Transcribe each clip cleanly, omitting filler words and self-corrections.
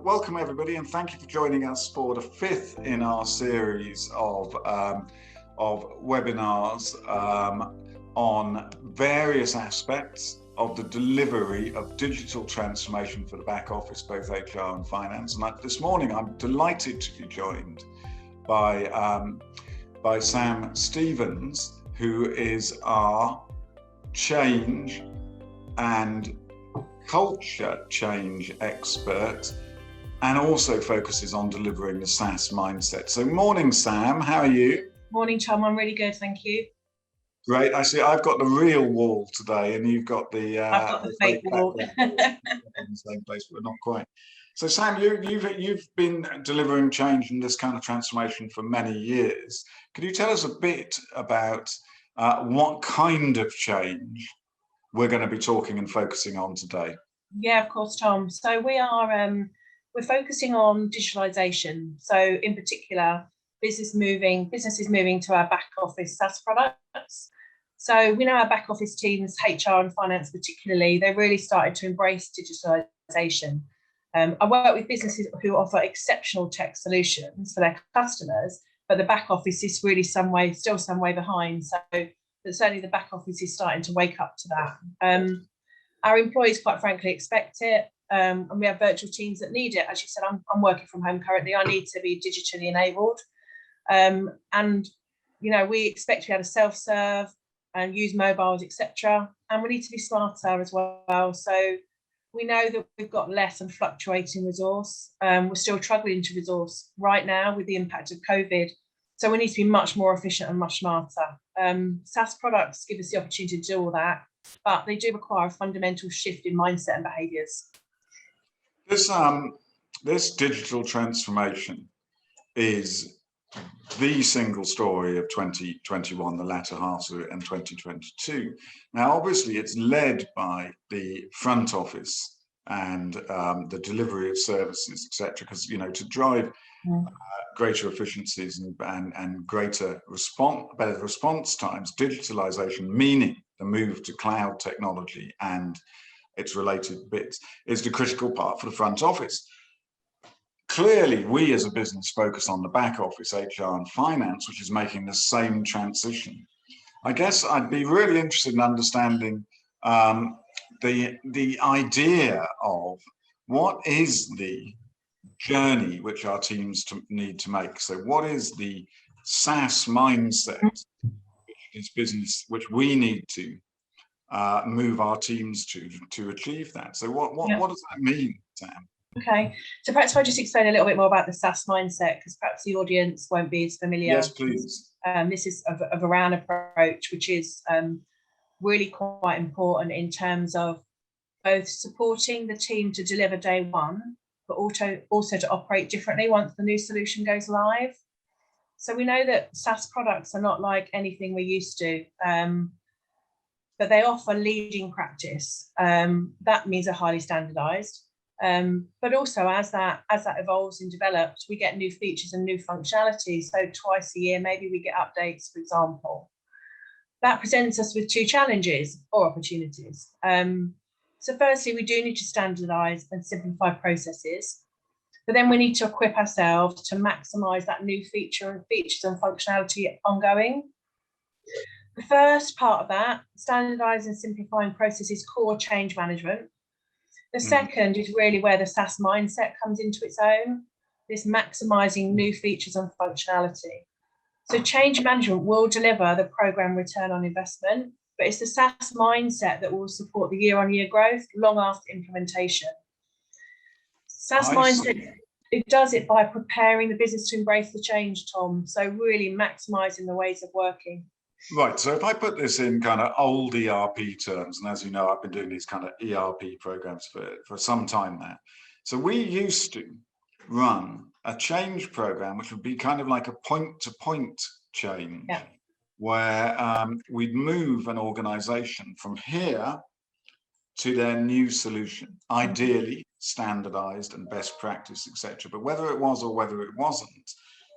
welcome everybody, and thank you for joining us for the fifth in our series of webinars on various aspects of the delivery of digital transformation for the back office, both HR and finance. And this morning, I'm delighted to be joined by Sam Stevens, who is our change and culture change expert, and also focuses on delivering the SaaS mindset. So morning, Sam, how are you? Morning, Tom, I'm really good, thank you. Great. I see I've got the real wall today and you've got the I've got the fake wall. In the same place, but not quite. So Sam, you've been delivering change in this kind of transformation for many years. Could you tell us a bit about what kind of change we're going to be talking and focusing on today? Yeah, of course, Tom. So we're focusing on digitalization. So in particular, businesses moving to our back office SaaS products. So we know our back office teams, HR and finance particularly, they really started to embrace digitalization. I work with businesses who offer exceptional tech solutions for their customers, but the back office is really still some way behind. So but certainly the back office is starting to wake up to that. Our employees, quite frankly, expect it, and we have virtual teams that need it. As you said, I'm working from home currently. I need to be digitally enabled, and we expect to be able to self-serve and use mobiles, etc. And we need to be smarter as well. So we know that we've got less and fluctuating resource. We're still struggling to resource right now with the impact of COVID. So we need to be much more efficient and much smarter. SaaS products give us the opportunity to do all that, but they do require a fundamental shift in mindset and behaviours. This digital transformation is the single story of 2021, the latter half of it, and 2022. Now, obviously, it's led by the front office and the delivery of services, etc. Because to drive greater efficiencies and better response times, digitalization, meaning the move to cloud technology and its related bits, is the critical part for the front office. Clearly, we as a business focus on the back office, HR and finance, which is making the same transition. I guess I'd be really interested in understanding the idea of what is the journey which our teams need to make. So what is the SaaS mindset, which we need to move our teams to achieve that? So what does that mean, Sam? Okay, so perhaps if I just explain a little bit more about the SaaS mindset, because perhaps the audience won't be as familiar. Yes, please. This is a Varan approach, which is really quite important in terms of both supporting the team to deliver day one, but also to operate differently once the new solution goes live. So we know that SaaS products are not like anything we're used to, but they offer leading practice. That means they're highly standardized. But also as that evolves and develops, we get new features and new functionality. So twice a year, maybe we get updates, for example. That presents us with two challenges or opportunities. So firstly, we do need to standardize and simplify processes, but then we need to equip ourselves to maximize that new features and functionality ongoing. The first part of that, standardizing and simplifying processes, core change management. The second is really where the SaaS mindset comes into its own, this maximizing new features and functionality. So change management will deliver the program return on investment, but it's the SaaS mindset that will support the year-on-year growth long after implementation. SaaS mindset, it does it by preparing the business to embrace the change, Tom. So really maximizing the ways of working. Right, so if I put this in kind of old ERP terms, and as you know, I've been doing these kind of ERP programs for some time now. So we used to run a change program, which would be kind of like a point-to-point change, where we'd move an organization from here to their new solution, ideally standardized and best practice, etc. But whether it was or whether it wasn't,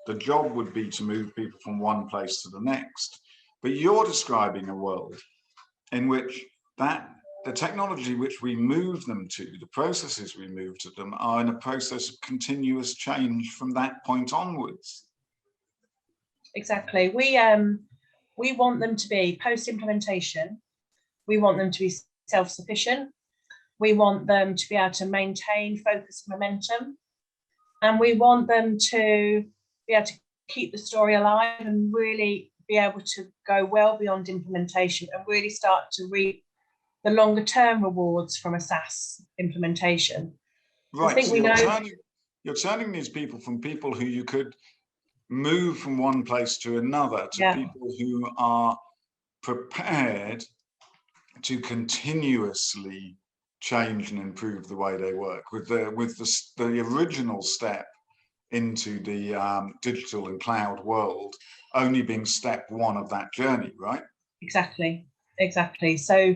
the job would be to move people from one place to the next. But you're describing a world in which that the technology which we move them to, the processes we move to them, are in a process of continuous change from that point onwards. Exactly. We want them to be post-implementation. We want them to be self-sufficient. We want them to be able to maintain focus and momentum. And we want them to be able to keep the story alive and really be able to go well beyond implementation and really start to reap the longer term rewards from a SaaS implementation. Right. I think So you're turning these people from people who you could move from one place to another to people who are prepared to continuously change and improve the way they work, with the original step into the digital and cloud world only being step one of that journey, right? Exactly. So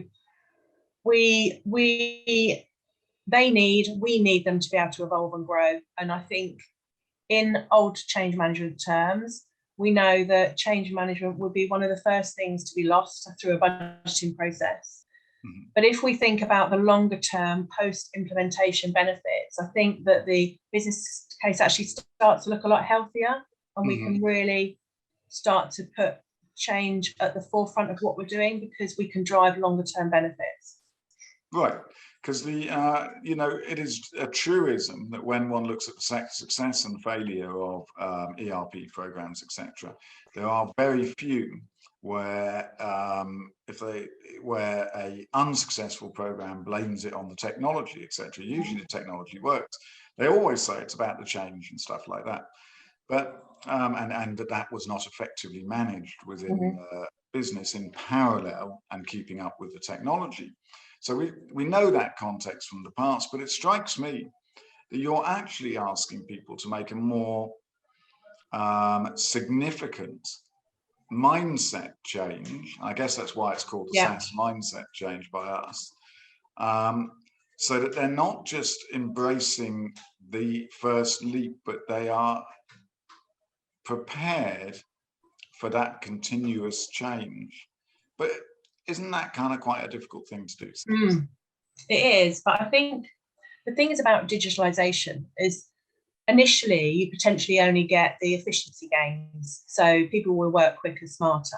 we need them to be able to evolve and grow. And I think in old change management terms, we know that change management would be one of the first things to be lost through a budgeting process. Mm-hmm. But if we think about the longer term post-implementation benefits, I think that the business case actually starts to look a lot healthier, and we can really start to put change at the forefront of what we're doing, because we can drive longer term benefits. Right. Because it is a truism that when one looks at the success and failure of ERP programs, etc., there are very few where where a unsuccessful program blames it on the technology, etc. Usually the technology works. They always say it's about the change and stuff like that, but and that was not effectively managed within business in parallel and keeping up with the technology. So we know that context from the past, but it strikes me that you're actually asking people to make a more significant mindset change. I guess that's why it's called the SaaS mindset change by us, so that they're not just embracing the first leap, but they are prepared for that continuous change. But isn't that kind of quite a difficult thing to do? It is, but I think the thing is about digitalization is initially you potentially only get the efficiency gains, so people will work quicker, smarter.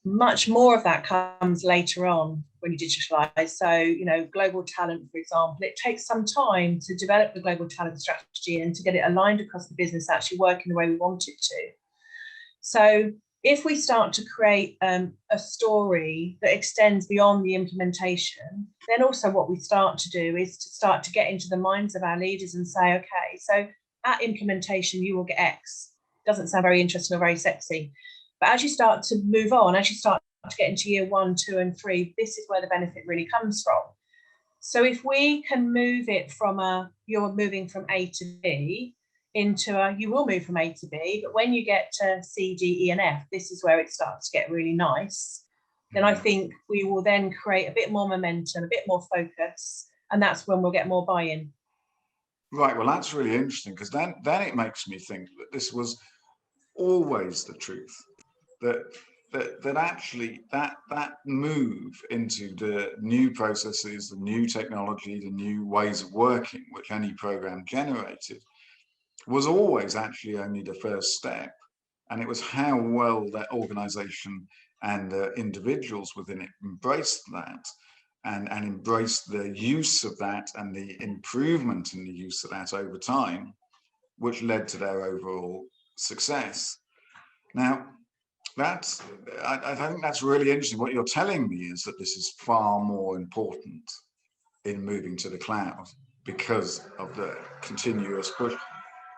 Much more of that comes later on when you digitalize. So, global talent, for example, it takes some time to develop the global talent strategy and to get it aligned across the business, actually working the way we want it to. So if we start to create a story that extends beyond the implementation, then also what we start to do is to start to get into the minds of our leaders and say, okay, so at implementation, you will get X. Doesn't sound very interesting or very sexy. But as you start to move on, as you start to get into year 1, 2, and 3, this is where the benefit really comes from. So if we can move it from you're moving from A to B, into you will move from A to B, but when you get to C, D, E, and F, this is where it starts to get really nice. Then I think we will then create a bit more momentum, a bit more focus, and that's when we'll get more buy-in. Right. Well, that's really interesting, because then it makes me think that this was always the truth, that actually that move into the new processes, the new technology, the new ways of working, which any program generated, was always actually only the first step. And it was how well that organization and the individuals within it embraced that and embraced the use of that and the improvement in the use of that over time, which led to their overall success. Now, I think that's really interesting. What you're telling me is that this is far more important in moving to the cloud because of the continuous push.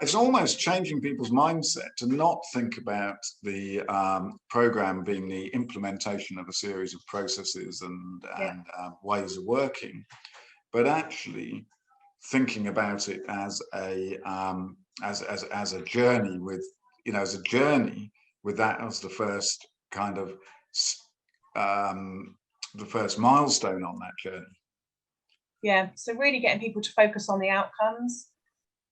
It's almost changing people's mindset to not think about the program being the implementation of a series of processes and ways of working, but actually thinking about it as a journey with, with that as the first kind of the first milestone on that journey. Yeah, so really getting people to focus on the outcomes.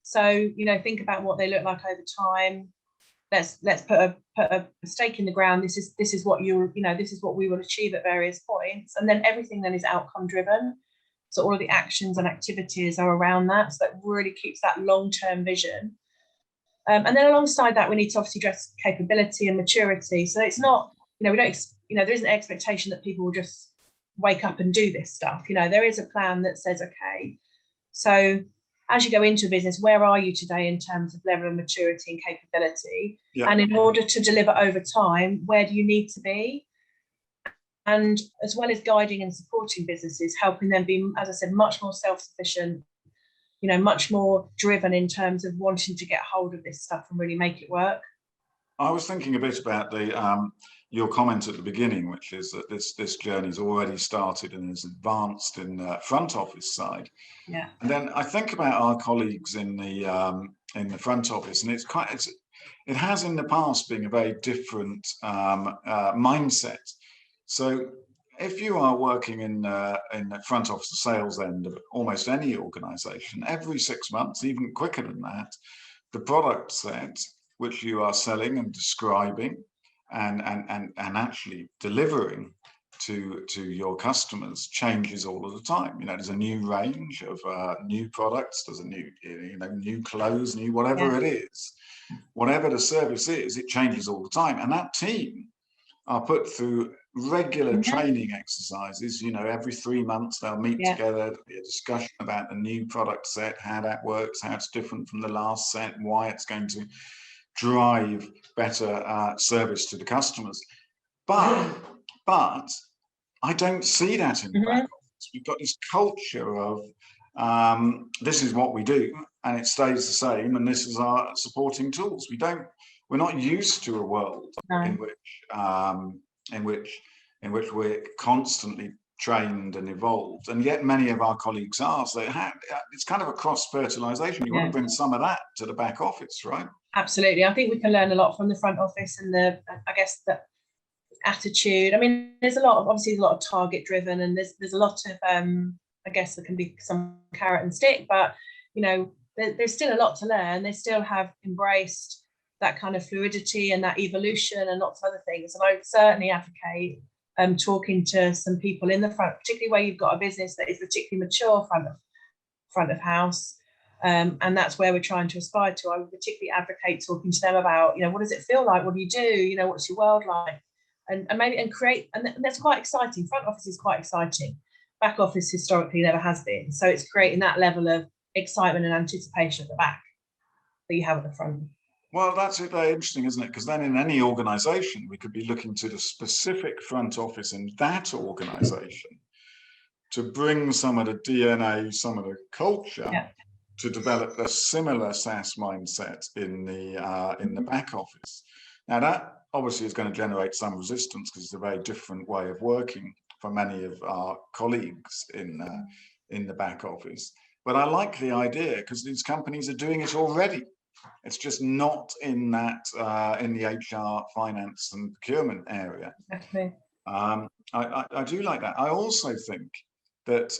So, think about what they look like over time. let's put a stake in the ground. This is what this is what we will achieve at various points, and then everything then is outcome driven. So all of the actions and activities are around that. So that really keeps that long-term vision. And then alongside that, we need to obviously address capability and maturity. So it's not, we don't, there isn't an expectation that people will just wake up and do this stuff. There is a plan that says, okay, so as you go into a business, where are you today in terms of level of maturity and capability? Yeah. And in order to deliver over time, where do you need to be? And as well as guiding and supporting businesses, helping them be, as I said, much more self-sufficient, much more driven in terms of wanting to get hold of this stuff and really make it work. I was thinking a bit about your comment at the beginning, which is that this journey's already started and is advanced in the front office side. Yeah. And then I think about our colleagues in the front office, and it has in the past been a very different mindset. So if you are working in the front office, the sales end of almost any organization, every 6 months, even quicker than that, the product set which you are selling and describing and actually delivering to your customers changes all of the time. There's a new range of new products, there's a new new clothes, new whatever it is, whatever the service is, it changes all the time. And that team are put through regular training exercises. Every 3 months they'll meet together, there'll be a discussion about the new product set, how that works, how it's different from the last set, why it's going to drive better service to the customers. But I don't see that in the back office. We've got this culture of this is what we do and it stays the same, and this is our supporting tools. We're not used to a world in which we're constantly trained and evolved, and yet many of our colleagues are. So it's kind of a cross-fertilization. You want to bring some of that to the back office, right? Absolutely. I think we can learn a lot from the front office and the attitude. I mean, there's a lot of target driven, and there's a lot of I guess there can be some carrot and stick, but there's still a lot to learn. They still have embraced that kind of fluidity and that evolution and lots of other things. And I would certainly advocate talking to some people in the front, particularly where you've got a business that is particularly mature front of house. And that's where we're trying to aspire to. I would particularly advocate talking to them about, what does it feel like? What do you do? What's your world like? And create, and that's quite exciting. Front office is quite exciting. Back office historically never has been. So it's creating that level of excitement and anticipation at the back that you have at the front. Well, that's very interesting, isn't it? Because then in any organization, we could be looking to the specific front office in that organization to bring some of the DNA, some of the culture to develop a similar SaaS mindset in the back office. Now, that obviously is going to generate some resistance because it's a very different way of working for many of our colleagues in the back office. But I like the idea because these companies are doing it already. It's just not in in the HR, finance, and procurement area. Okay. I do like that. I also think that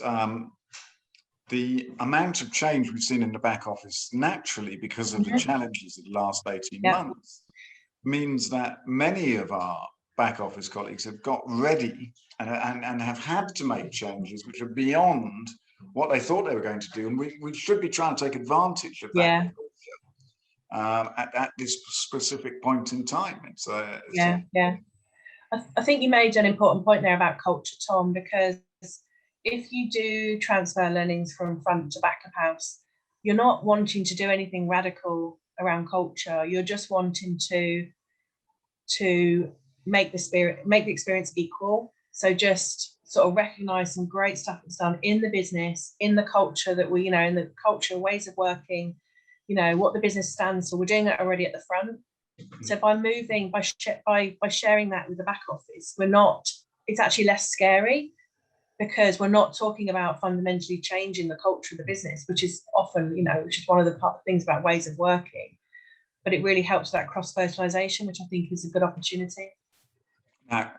the amount of change we've seen in the back office naturally because of the challenges of the last 18 months means that many of our back office colleagues have got ready and have had to make changes which are beyond what they thought they were going to do. And we should be trying to take advantage of that. At this specific point in time. I think you made an important point there about culture, Tom, because if you do transfer learnings from front to back of house, you're not wanting to do anything radical around culture. You're just wanting to make the experience equal. So just sort of recognize some great stuff that's done in the business, in the culture that we, in the culture, ways of working, what the business stands for. We're doing that already at the front. So by moving, by sharing that with the back office, it's actually less scary because we're not talking about fundamentally changing the culture of the business, which is often, which is one of the things about ways of working. But it really helps that cross-fertilization, which I think is a good opportunity. Now,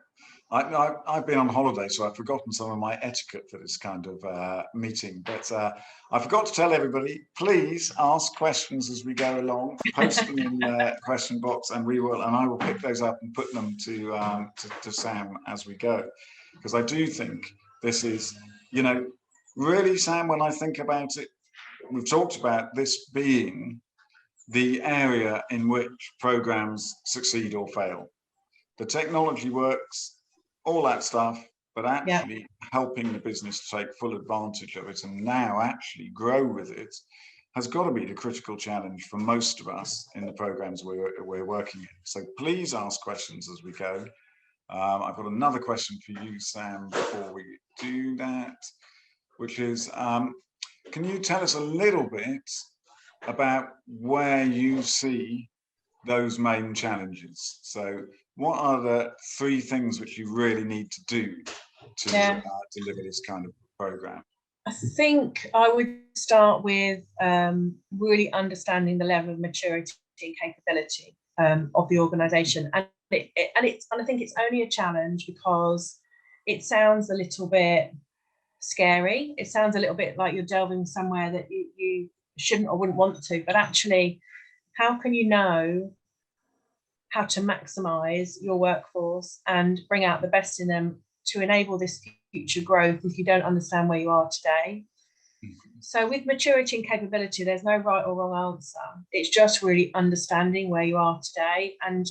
I've been on holiday, so I've forgotten some of my etiquette for this kind of meeting. But I forgot to tell everybody, please ask questions as we go along. Post them in the question box, and I will pick those up and put them to Sam as we go, because I do think this is, really, Sam. When I think about it, we've talked about this being the area in which programs succeed or fail. The technology works, all that stuff, but actually helping the business to take full advantage of it and now actually grow with it has got to be the critical challenge for most of us in the programs we're working in. So please ask questions as we go. I've got another question for you, Sam, before we do that, which is, can you tell us a little bit about where you see those main challenges? So what are the 3 things which you really need to do to deliver this kind of program? I think I would start with really understanding the level of maturity and capability of the organisation, and I think it's only a challenge because it sounds a little bit scary. It sounds a little bit like you're delving somewhere that you shouldn't or wouldn't want to. But actually, how can you know how to maximise your workforce and bring out the best in them to enable this future growth if you don't understand where you are today? So with maturity and capability, there's no right or wrong answer. It's just really understanding where you are today and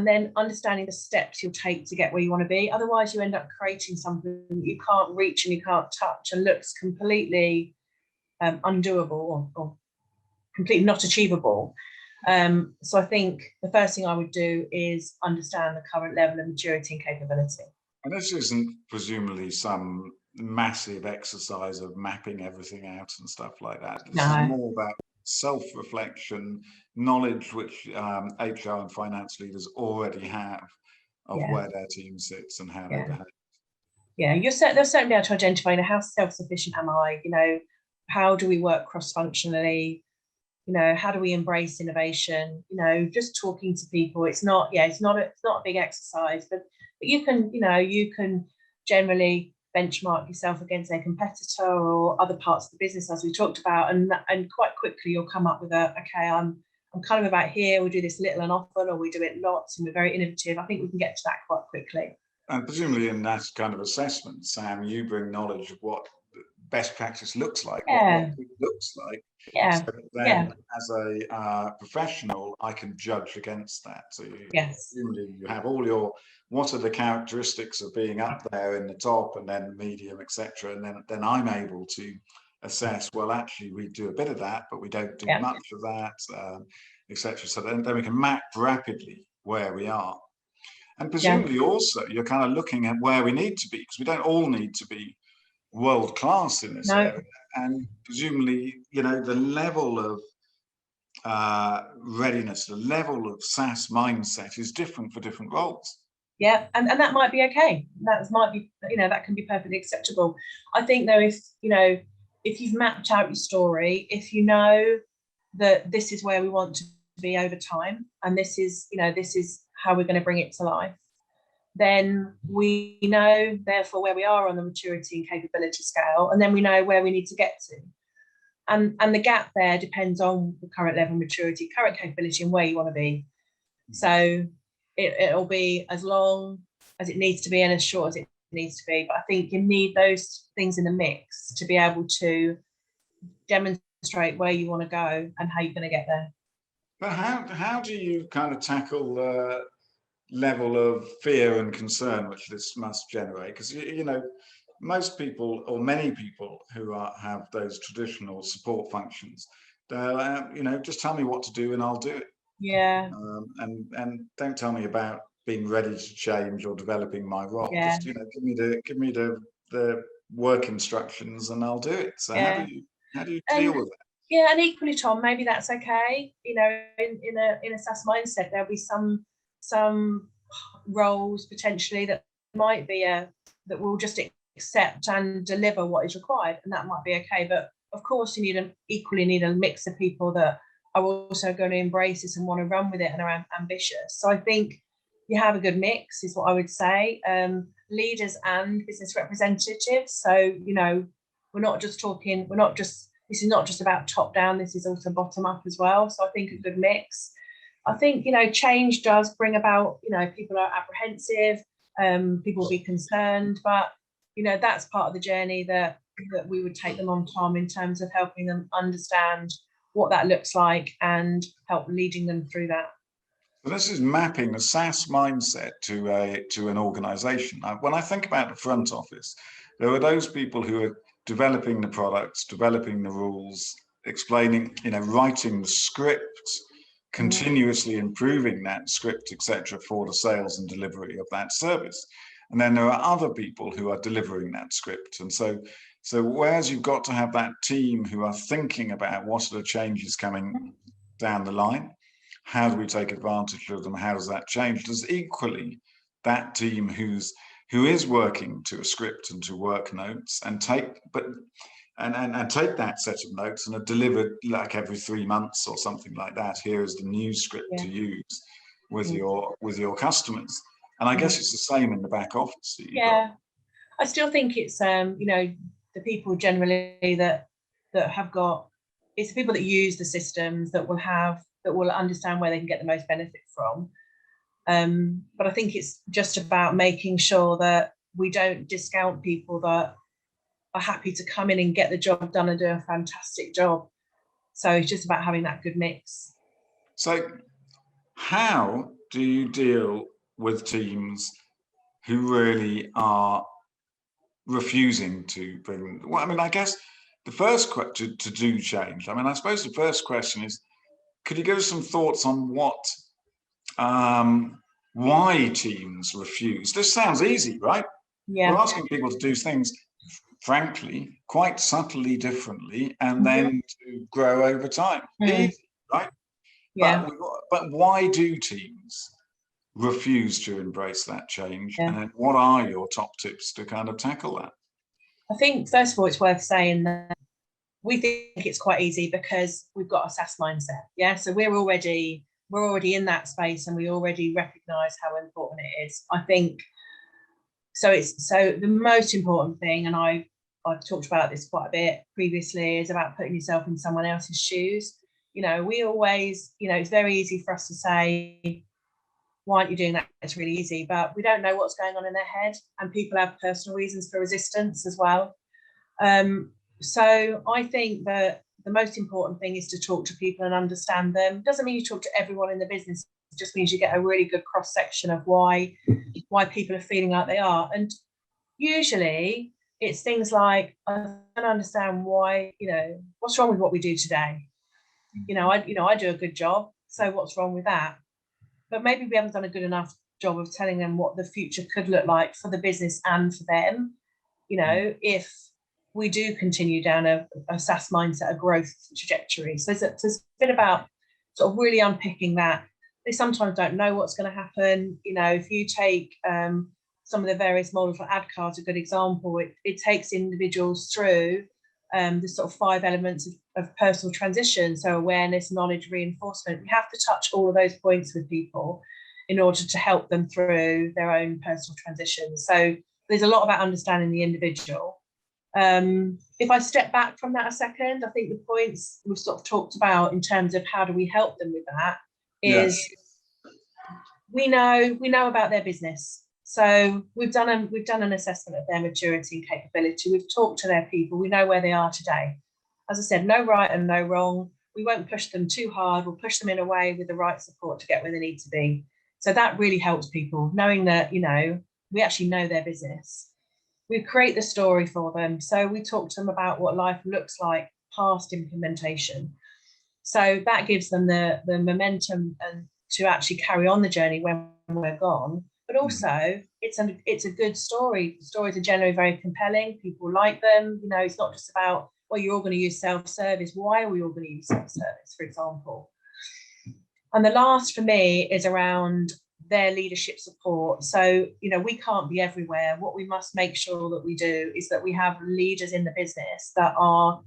then understanding the steps you'll take to get where you want to be. Otherwise, you end up creating something that you can't reach and you can't touch and looks completely undoable or completely not achievable. So I think the first thing I would do is understand the current level of maturity and capability. And this isn't presumably some massive exercise of mapping everything out and stuff like that. This is more about self-reflection, knowledge which HR and finance leaders already have of where their team sits and how they behave. Yeah, they'll certainly be able to identify, how self-sufficient am I? How do we work cross-functionally? How do we embrace innovation? Just talking to people. It's not a big exercise, but you can generally benchmark yourself against a competitor or other parts of the business, as we talked about, and quite quickly you'll come up with I'm kind of about here. We do this little and often, or we do it lots, and we're very innovative. I think we can get to that quite quickly. And presumably in that kind of assessment, Sam, you bring knowledge of what best practice looks like, what good looks like. So then as a professional, I can judge against that. So you have all what are the characteristics of being up there in the top and then medium, etc. And then I'm able to assess, well, actually we do a bit of that, but we don't do much of that, etc. So then we can map rapidly where we are. And presumably also you're kind of looking at where we need to be, because we don't all need to be world class in this area, and presumably the level of readiness, the level of SaaS mindset is different for different roles. And that might be okay. That might be that can be perfectly acceptable. I think though, if you've mapped out your story, if you know that this is where we want to be over time, and this is how we're going to bring it to life, then we know therefore where we are on the maturity and capability scale, and then we know where we need to get to. And the gap there depends on the current level of maturity, current capability, and where you want to be. So it'll be as long as it needs to be and as short as it needs to be. But I think you need those things in the mix to be able to demonstrate where you want to go and how you're going to get there. But how do you kind of tackle the level of fear and concern which this must generate? Because most people, or many people who have those traditional support functions, they'll just tell me what to do and I'll do it. And don't tell me about being ready to change or developing my role. Just give me the work instructions and I'll do it. So how do you deal with that? Yeah, and equally, Tom, maybe that's okay. In a SaaS mindset, there'll be some roles potentially that might be that will just accept and deliver what is required, and that might be okay. But of course, you equally need a mix of people that are also going to embrace this and want to run with it and are ambitious. So I think you have a good mix is what I would say. And leaders and business representatives. So, you know, this is not just about top down, this is also bottom up as well. So I think a good mix. I think, you know, change does bring about, you know, people are apprehensive, people will be concerned, but, you know, that's part of the journey that we would take them on, Tom, in terms of helping them understand what that looks like and help leading them through that. So this is mapping the SaaS mindset to an organization. Now, when I think about the front office, there are those people who are developing the products, developing the rules, explaining, you know, writing the script, continuously improving that script, etc., for the sales and delivery of that service. And then there are other people who are delivering that script. And so whereas you've got to have that team who are thinking about what are the changes coming down the line, how do we take advantage of them, how does that change? There's equally that team who is working to a script and to work notes and take that set of notes and are delivered like every 3 months or something like that. Here is the new script to use with your customers. And I guess it's the same in the back office. I still think it's you know, the people generally that have got, it's the people that use the systems that will understand where they can get the most benefit from. But I think it's just about making sure that we don't discount people that are happy to come in and get the job done and do a fantastic job. So it's just about having that good mix. So how do you deal with teams who really are refusing to bring, well, I mean, I guess the first question to do change, I mean, I suppose the first question is, could you give us some thoughts on why teams refuse? This sounds easy, right? We're asking people to do things, frankly, quite subtly differently, and then to grow over time. Easy, right? But why do teams refuse to embrace that change? And then what are your top tips to kind of tackle that? I think, first of all, it's worth saying that we think it's quite easy because we've got a SaaS mindset. Yeah. So we're already in that space and we already recognize how important it is. I think so the most important thing, and I've talked about this quite a bit previously, is about putting yourself in someone else's shoes. You know, we always, you know, it's very easy for us to say, why aren't you doing that? It's really easy, but we don't know what's going on in their head, and people have personal reasons for resistance as well. So I think that the most important thing is to talk to people and understand them. Doesn't mean you talk to everyone in the business. It just means you get a really good cross section of why people are feeling like they are. And usually it's things like, I don't understand why, you know, what's wrong with what we do today? I do a good job, so what's wrong with that? But maybe we haven't done a good enough job of telling them what the future could look like for the business and for them. You know, if we do continue down a SaaS mindset, a growth trajectory. So it's a bit about sort of really unpicking that. They sometimes don't know what's going to happen. You know, if you take some of the various models for ad cards, a good example, it takes individuals through the sort of 5 elements of personal transition. So awareness, knowledge, reinforcement. We have to touch all of those points with people in order to help them through their own personal transition. So there's a lot about understanding the individual. If I step back from that a second, I think the points we've sort of talked about in terms of how do we help them with that is we know about their business. So we've done an assessment of their maturity and capability. We've talked to their people. We know where they are today. As I said, no right and no wrong. We won't push them too hard. We'll push them in a way with the right support to get where they need to be. So that really helps people, knowing that, you know, we actually know their business. We create the story for them. So we talk to them about what life looks like past implementation. So that gives them the momentum and to actually carry on the journey when we're gone. But also it's a good story. The stories are generally very compelling. People like them. You know, it's not just about, well, you're all going to use self-service. Why are we all going to use self-service, for example? And the last for me is around their leadership support. So, you know, we can't be everywhere. What we must make sure that we do is that we have leaders in the business that are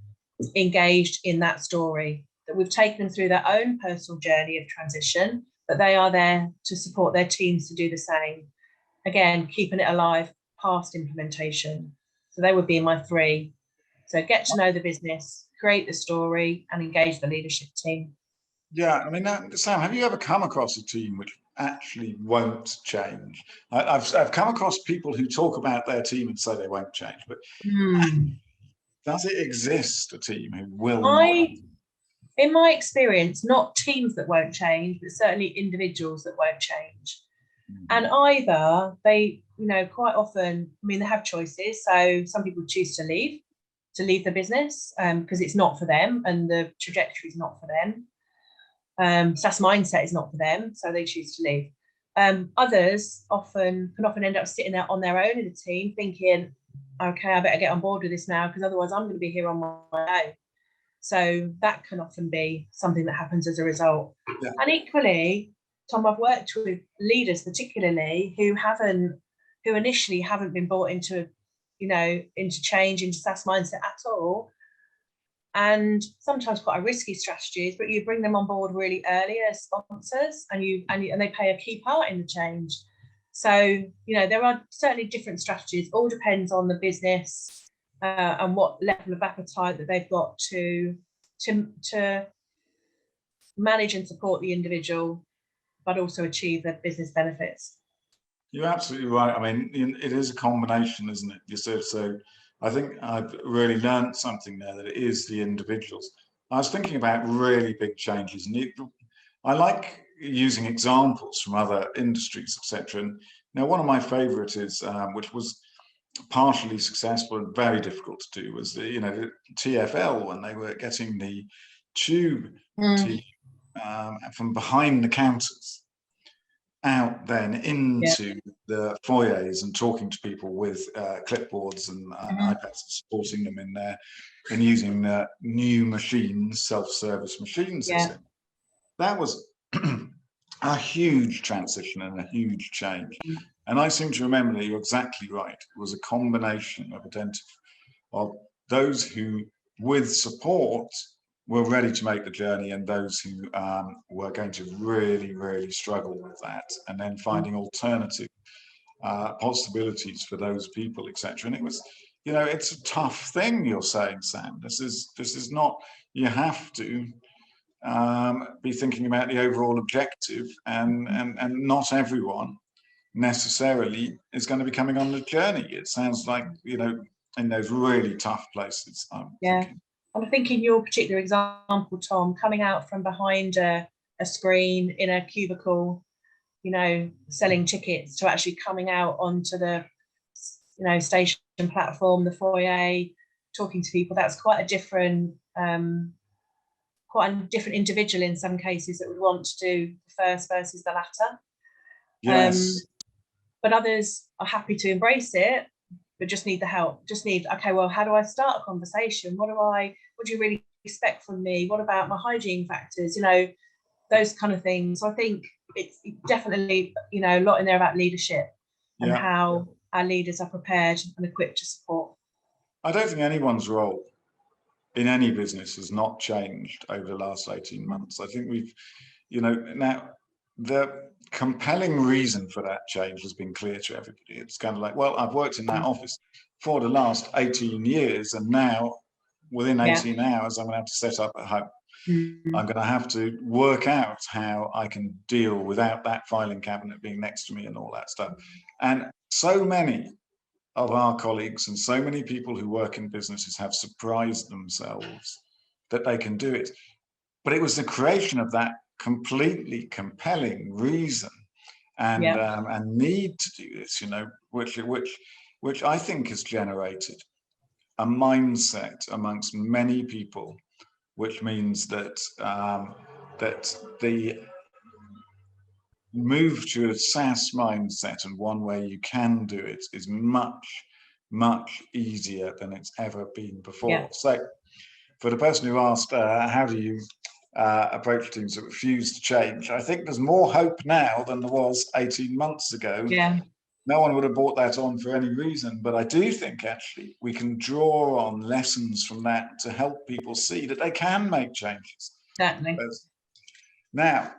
engaged in that story, that we've taken them through their own personal journey of transition, but they are there to support their teams to do the same. Again, keeping it alive past implementation. So they would be my three. So get to know the business, create the story, and engage the leadership team. Yeah, I mean, Sam, have you ever come across a team which actually won't change? I've come across people who talk about their team and say they won't change, but does it exist, a team who will not? In my experience, not teams that won't change, but certainly individuals that won't change. And either they, quite often, I mean, they have choices. So some people choose to leave the business because it's not for them and the trajectory is not for them. SaaS mindset is not for them, so they choose to leave. Others can often end up sitting out on their own in a team thinking, okay, I better get on board with this now because otherwise I'm going to be here on my own. So that can often be something that happens as a result. Yeah. And equally, Tom, I've worked with leaders particularly who initially haven't been brought into change, into SaaS mindset at all. And sometimes quite a risky strategies, but you bring them on board really early as sponsors and they play a key part in the change. So, there are certainly different strategies, all depends on the business and what level of appetite that they've got to manage and support the individual, but also achieve their business benefits. You're absolutely right. I mean, it is a combination, isn't it? You said so. I think I've really learned something there, that it is the individuals. I was thinking about really big changes, and I like using examples from other industries, etc. And now, one of my favourites is, which was partially successful and very difficult to do, was the TfL, when they were getting the tube from behind the counters out then into the foyers and talking to people with clipboards and iPads, supporting them in there and using new machines, self-service machines. That was a huge transition and a huge change. And I seem to remember that you're exactly right. It was a combination of those who, with support, were ready to make the journey, and those who were going to really, really struggle with that, and then finding alternative possibilities for those people, etc. And it was, it's a tough thing you're saying, Sam. This is not, you have to be thinking about the overall objective, and not everyone necessarily is going to be coming on the journey. It sounds like, in those really tough places. I'm thinking your particular example, Tom, coming out from behind a screen in a cubicle, selling tickets, to actually coming out onto the, station platform, the foyer, talking to people. That's quite a different individual in some cases that would want to do the first versus the latter. Yes. But others are happy to embrace it, but just need the help. Okay, well, how do I start a conversation? What do you really expect from me? What about my hygiene factors? Those kind of things. So I think it's definitely, a lot in there about leadership and how our leaders are prepared and equipped to support. I don't think anyone's role in any business has not changed over the last 18 months. I think we've, now the compelling reason for that change has been clear to everybody. It's kind of like, well, I've worked in that office for the last 18 years, and now within 18 hours, I'm going to have to set up at home. I'm going to have to work out how I can deal without that filing cabinet being next to me and all that stuff. And so many of our colleagues and so many people who work in businesses have surprised themselves that they can do it. But it was the creation of that completely compelling reason and need to do this, which I think has generated a mindset amongst many people, which means that that the move to a SaaS mindset, and one way you can do it, is much, much easier than it's ever been before. So for the person who asked, how do you approach teams that refuse to change, I think there's more hope now than there was 18 months ago. No one would have brought that on for any reason, but I do think actually we can draw on lessons from that to help people see that they can make changes. Certainly. Now,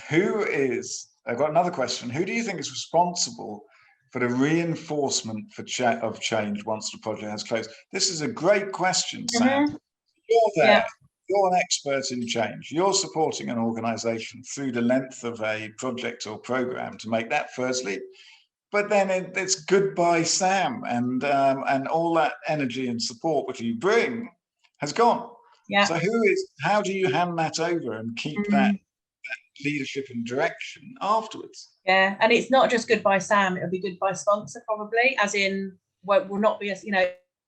I've got another question. Who do you think is responsible for the reinforcement of change once the project has closed? This is a great question, Sam. You're there. Yeah. You're an expert in change. You're supporting an organization through the length of a project or program to make that first leap. But then it's goodbye, Sam, and all that energy and support which you bring has gone. Yeah. So how do you hand that over and keep that leadership and direction afterwards? Yeah, and it's not just goodbye, Sam. It'll be goodbye, sponsor, probably, as in will not be as,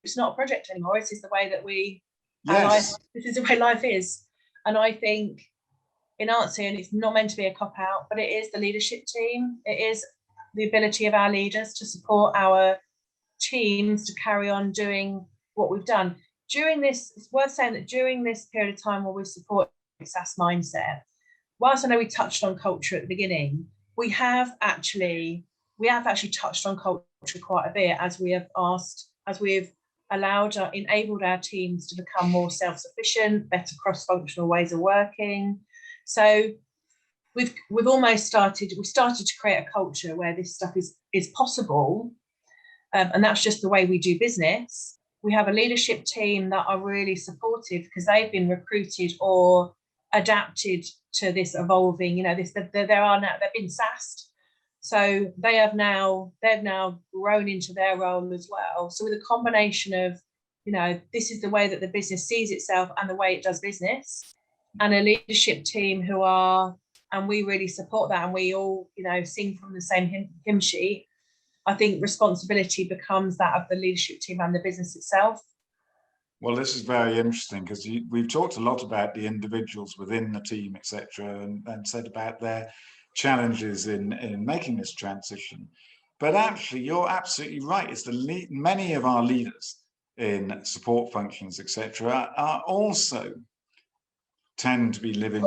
it's not a project anymore. It is the way that Yes. This is the way life is. And I think in Artsy, it's not meant to be a cop out, but it is the leadership team. It is the ability of our leaders to support our teams to carry on doing what we've done. During this, it's worth saying that during this period of time where we've supported SaaS Mindset, whilst I know we touched on culture at the beginning, we have actually touched on culture quite a bit as we've enabled our teams to become more self-sufficient, better cross-functional ways of working. So we've started to create a culture where this stuff is possible, and that's just the way we do business. We have a leadership team that are really supportive because they've been recruited or adapted to this evolving. They've been SaaSed, so they've now grown into their role as well. So with a combination of, this is the way that the business sees itself and the way it does business, and a leadership team and we really support that, and we all, sing from the same hymn sheet. I think responsibility becomes that of the leadership team and the business itself. Well, this is very interesting because we've talked a lot about the individuals within the team, etc., and said about their challenges in making this transition. But actually, you're absolutely right. It's many of our leaders in support functions, etc., are also tend to be living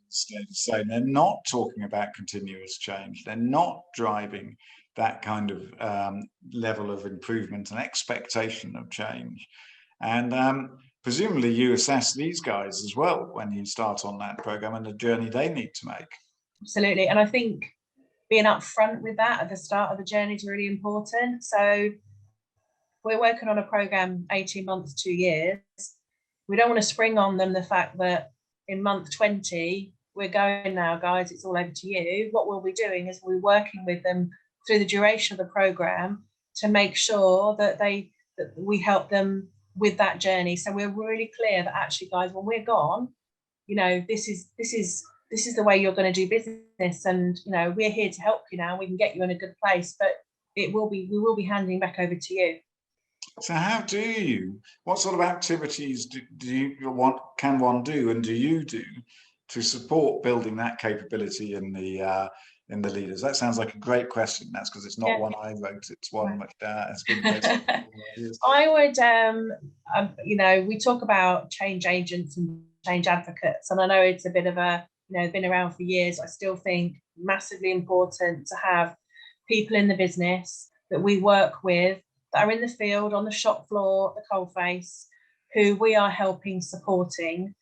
status. They're not talking about continuous change. They're not driving that kind of level of improvement and expectation of change. And presumably you assess these guys as well when you start on that program and the journey they need to make. Absolutely. And I think being upfront with that at the start of the journey is really important. So we're working on a program 18 months, 2 years. We don't want to spring on them the fact that in month 20, we're going now, guys, it's all over to you. What we'll be doing is we're working with them through the duration of the program to make sure that we help them with that journey. So we're really clear that actually, guys, when we're gone, this is the way you're going to do business, and we're here to help you now. We can get you in a good place, but we will be handing back over to you. So what sort of activities can one do, and do you do to support building that capability in the leaders? That sounds like a great question. That's because it's not one I wrote. It's one which has been posted. I would, we talk about change agents and change advocates, and I know it's a bit of a, been around for years. I still think massively important to have people in the business that we work with that are in the field, on the shop floor, the coalface, who we are helping, supporting,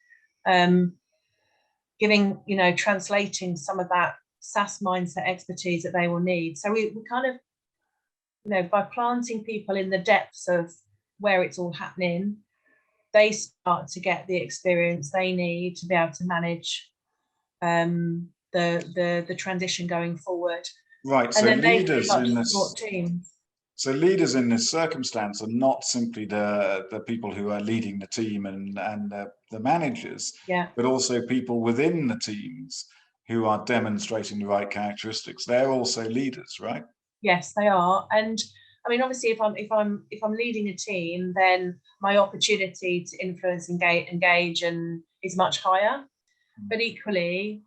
giving, translating some of that SaaS mindset expertise that they will need. So we kind of, by planting people in the depths of where it's all happening, they start to get the experience they need to be able to manage the transition going forward. Right. And so then leaders they in this teams. So leaders in this circumstance are not simply the people who are leading the team and the managers, but also people within the teams who are demonstrating the right characteristics. They're also leaders, right? Yes, they are. And I mean, obviously, if I'm leading a team, then my opportunity to influence, engage, and is much higher. But equally,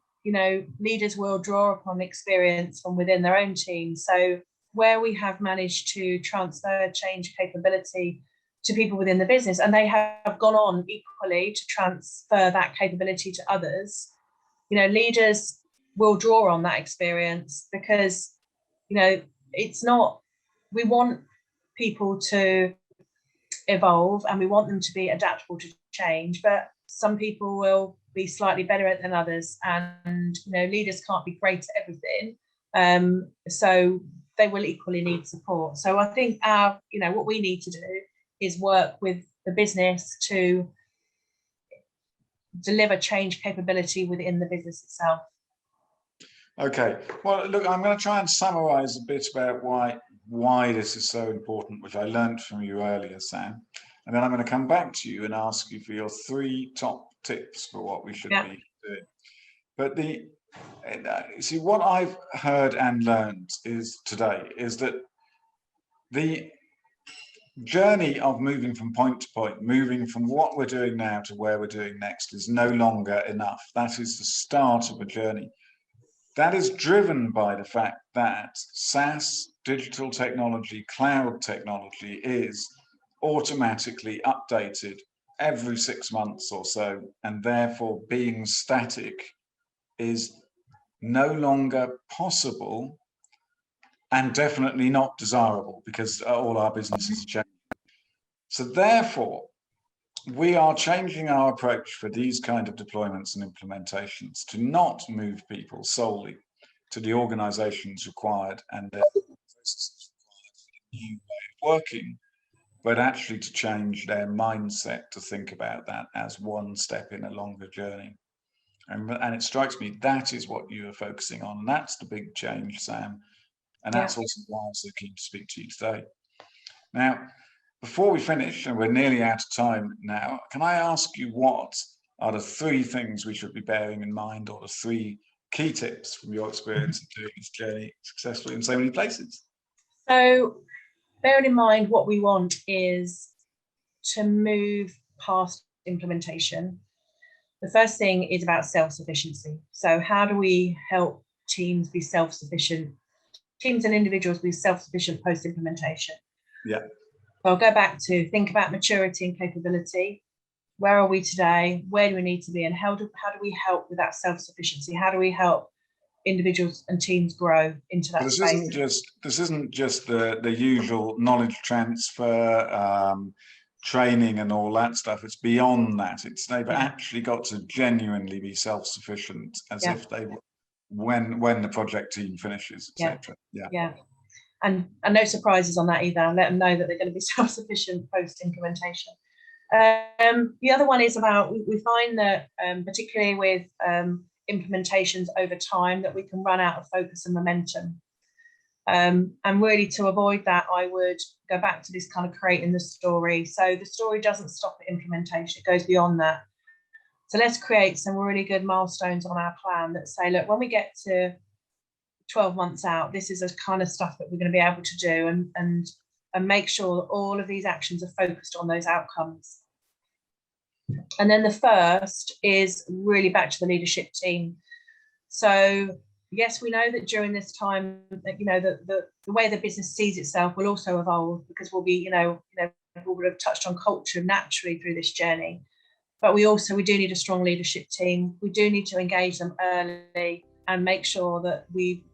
leaders will draw upon experience from within their own team. So where we have managed to transfer change capability to people within the business, and they have gone on equally to transfer that capability to others, leaders will draw on that experience because, it's not, we want people to evolve and we want them to be adaptable to change, but some people will be slightly better than others, and leaders can't be great at everything. So they will equally need support. So I think what we need to do is work with the business to deliver change capability within the business itself. Okay, well, look, I'm going to try and summarize a bit about why this is so important, which I learned from you earlier, Sam. And then I'm going to come back to you and ask you for your 3 top tips for what we should be doing. But see, what I've heard and learned today is that the journey of moving from point to point, moving from what we're doing now to where we're doing next, is no longer enough. That is the start of a journey. That is driven by the fact that SaaS, digital technology, cloud technology is automatically updated every 6 months or so, and therefore being static is no longer possible and definitely not desirable, because all our businesses are changing. So therefore, we are changing our approach for these kind of deployments and implementations to not move people solely to the organizations required and their processes required for the new way of working, but actually to change their mindset to think about that as one step in a longer journey. And it strikes me that is what you are focusing on. And that's the big change, Sam. And that's also why I'm so keen to speak to you today. Now, before we finish, and we're nearly out of time now, can I ask you what are the 3 things we should be bearing in mind, or the 3 key tips from your experience of doing this journey successfully in so many places? So, bearing in mind, what we want is to move past implementation. The first thing is about self-sufficiency. So how do we help teams be self-sufficient, teams and individuals be self-sufficient post-implementation? Yeah. So I'll go back to think about maturity and capability. Where are we today? Where do we need to be? And how do we help with that self-sufficiency? How do we help individuals and teams grow into that space? This isn't just the usual knowledge transfer, training and all that stuff. It's beyond that. They've actually got to genuinely be self-sufficient, as if they were when the project team finishes, etc. And no surprises on that either. Let them know that they're going to be self-sufficient post-implementation. The other one is about, we find that particularly with implementations over time, that we can run out of focus and momentum. And really, to avoid that, I would go back to this kind of creating the story. So the story doesn't stop at implementation, it goes beyond that. So let's create some really good milestones on our plan that say, look, when we get to 12 months out, this is the kind of stuff that we're going to be able to do, and make sure that all of these actions are focused on those outcomes. And then the first is really back to the leadership team. So yes, we know that during this time, that, the way the business sees itself will also evolve, because we'll be, we would have touched on culture naturally through this journey. But we do need a strong leadership team. We do need to engage them early and make sure that we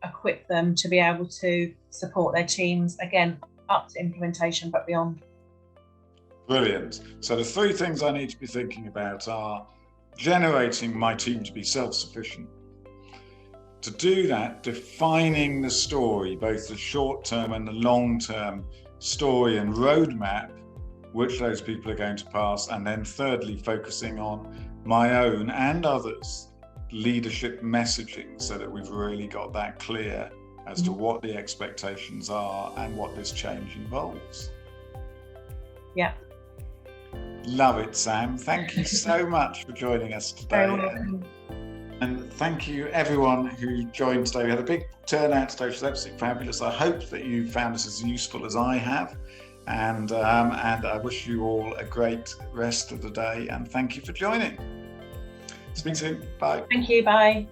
equip them to be able to support their teams, again, up to implementation, but beyond. Brilliant. So the 3 things I need to be thinking about are generating my team to be self-sufficient. To do that, defining the story, both the short-term and the long-term story and roadmap, which those people are going to pass. And then thirdly, focusing on my own and others' leadership messaging, so that we've really got that clear as to what the expectations are and what this change involves. Yeah. Love it, Sam. Thank you so much for joining us today. And thank you everyone who joined today. We had a big turnout today, which is absolutely fabulous. I hope that you found this as useful as I have. And I wish you all a great rest of the day, and thank you for joining. Speak soon. Bye. Thank you. Bye.